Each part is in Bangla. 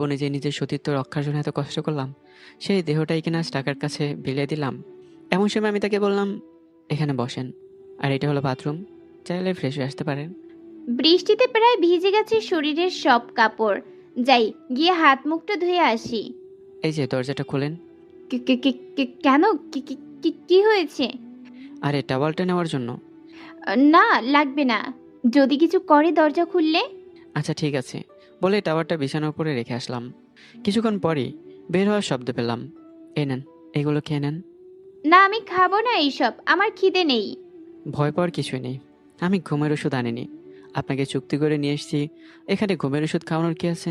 ও নিজের সতীত্ব রক্ষার জন্য এত কষ্ট করলাম, সেই দেহটাই কিনা আজ টাকার কাছে বিলিয়ে দিলাম। এমন সময় আমি তাকে বললাম, এখানে বসেন, আর এটা হলো বাথরুম, চাইলে ফ্রেশ হয়ে আসতে পারেন। বৃষ্টিতে প্রায় ভিজে গেছে শরীরের সব কাপড়। যাই, গিয়ে হাত মুখটা ধুয়ে আসি। এই যে দরজাটা খোলেন। কেন? কি কি কি কি হয়েছে? আরে টাওয়ালটা নেওয়ার জন্য। না, লাগবে না। যদি কিছু করে দরজা খুললে? আচ্ছা ঠিক আছে, বলে টাওয়ারটা বিছানার উপরে রেখে আসলাম। কিছুক্ষণ পরই বের হওয়ার শব্দ পেলাম। এই নেন, এগুলো খেয়ে নেন। না, আমি খাবো না এইসব, আমার খিদে নেই। ভয় পাওয়ার কিছুই নেই, আমি ঘুমের ওষুধ আনিনি, আপনাকে চুক্তি করে নিয়ে এসেছি। এখানে ঘুমের ওষুধ খাওয়ানোর কি আছে?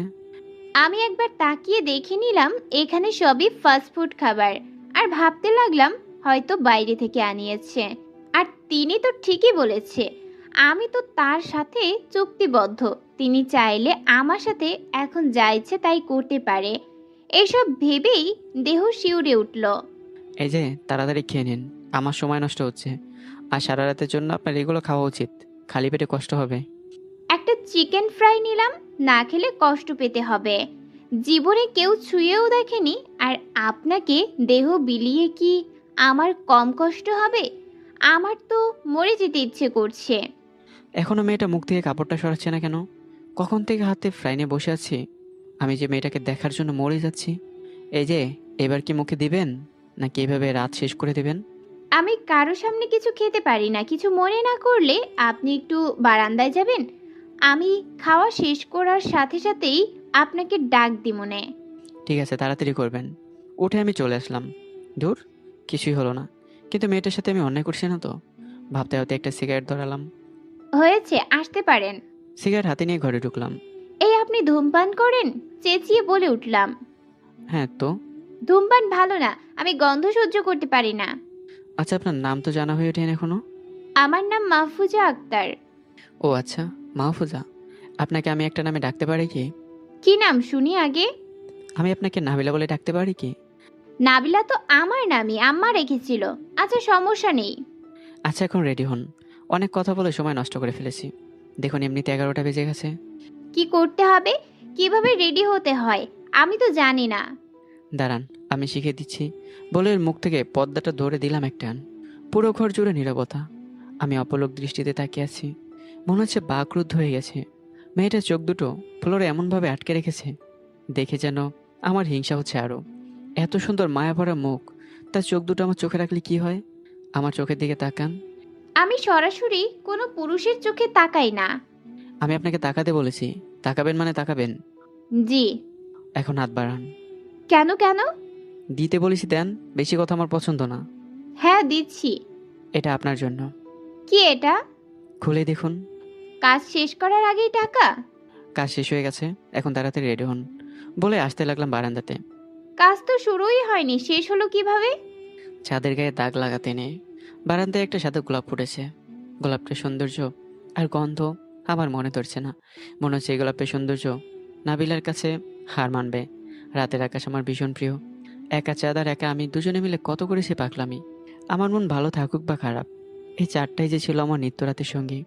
আমি একবার তাকিয়ে দেখে নিলাম এখানে সবই ফাস্টফুড খাবার, আর ভাবতে লাগলাম হয়তো বাইরে থেকে আনিয়েছে। আর তিনি তো ঠিকই বলেছে, আমি তো তার সাথে চুক্তিবদ্ধ। তিনি চাইলে আমার সাথে এখন যা ইচ্ছে তাই করতে পারে। এসব ভেবেই দেহ শিউরে উঠল। এই যে তাড়াতাড়ি খেয়ে নিন, আমার সময় নষ্ট হচ্ছে। আর সারা রাতের জন্য আপনার এগুলো খাওয়া উচিত, খালি পেটে কষ্ট হবে। একটা চিকেন ফ্রাই নিলাম, না খেলে কষ্ট পেতে হবে। জীবনে কেউ ছুঁয়েও দেখেনি, আর আপনাকে দেহ বিলিয়ে কি আমার কম কষ্ট হবে? আমার তো মরে যেতে ইচ্ছে করছে। এখনো মেয়েটা মুখ থেকে কাপড়টা সরাচ্ছে না কেন? কখন থেকে হাতে ফ্রাই নিয়ে বসে আছি, আমি যে মেয়েটাকে দেখার জন্য মরে যাচ্ছি। এই যে, এবার কি মুখে দিবেন, নাকি এভাবে রাত শেষ করে দিবেন? আমি কারো সামনে কিছু খেতে পারি না, কিছু মনে না করলে আপনি একটু বারান্দায় যাবেন। আমি খাওয়া শেষ করার সাথে সাথেই আপনাকে ডাক দিমনে। ঠিক আছে, তাড়াতাড়ি করবেন। উঠে আমি চলে আসলাম। দূর, কিছুই হলো না। কিন্তু মেয়েটার সাথে আমি অন্যায় করছি না তো? ভাবতে ভাবতে একটা সিগারেট ধরালাম। হয়েছে, আসতে পারেন। সিগারেট হাতে নিয়ে ঘরে ঢুকলাম। এই আপনি ধূমপান করেন? চেঁচিয়ে বলে উঠলাম। হ্যাঁ তো। ধূমপান ভালো না, আমি গন্ধ সহ্য করতে পারি না। আচ্ছা, আপনার নাম তো জানা হয়ে ওঠেন এখনো। আমার নাম মাহফুজা আক্তার। ও আচ্ছা, মাহফুজা। আপনাকে আমি একটা নামে ডাকতে পারি কি? কি নাম শুনি আগে। আমি আপনাকে নাবিলা বলে ডাকতে পারি কি? নাবিলা তো আমার নামই, আম্মা রেখেছিল। আচ্ছা, সমস্যা নেই। আচ্ছা, এখন রেডি হন। অনেক কথা বলে সময় নষ্ট করে ফেলেছি। দেখুন, এমনিতে 11টা বেজে গেছে। কি করতে হবে, কিভাবে রেডি হতে হয়, আমি তো জানি না। দাঁড়ান, আমি শিখিয়ে দিচ্ছি। বলে ওর মুখ থেকে পর্দাটা ধরে দিলাম এক টান। পুরো ঘর জুড়ে নীরবতা। আমি অপলক দৃষ্টিতে তাকিয়ে আছি। মনে হচ্ছে বাকরুদ্ধ হয়ে গেছে। মেয়েটার চোখ দুটো ফ্লোরে এমনভাবে আটকে রেখেছে, দেখে যেন আমার হিংসা হচ্ছে আরো। এত সুন্দর মায়া ভরা মুখ, তার চোখ দুটো আমার চোখে রাখলে কি হয়? আমার চোখের দিকে তাকান। আমি সরাসরি কোনো পুরুষের চোখে তাকাই না। আমি আপনাকে তাকাতে বলেছি, তাকাবেন মানে তাকাবেন। জি। এখন হাত বাড়ান। কেন কেন? দিতে বলেছি দেন, বেশি কথা আমার পছন্দ না। হ্যাঁ, দিচ্ছি। এটা আপনার জন্য। কি এটা? খুলে দেখুন। কাজ শেষ করার আগেই টাকা? কাজ শেষ হয়ে গেছে, এখন তাড়াতাড়ি রেডি হন, বলে আসতে লাগলাম বারান্দাতে। কাজ তো শুরুই হয়নি, শেষ হলো কিভাবে? ছাদের গায়ে দাগ লাগাতে নেই। বারান্দায় একটা সাদা গোলাপ ফুটেছে। গোলাপটার সৌন্দর্য আর গন্ধ আমার মনে ধরছে না। মনে হচ্ছে এই গোলাপের সৌন্দর্য নাবিলার কাছে হার মানবে। রাতের আকাশ আমার ভীষণ প্রিয়। একা চাঁদ আর একা আমি, দুজনে মিলে কত করেছি পাগলামি। আমার মন ভালো থাকুক বা খারাপ, এই চারটাই যে ছিল আমার নিত্যরাতের সঙ্গী।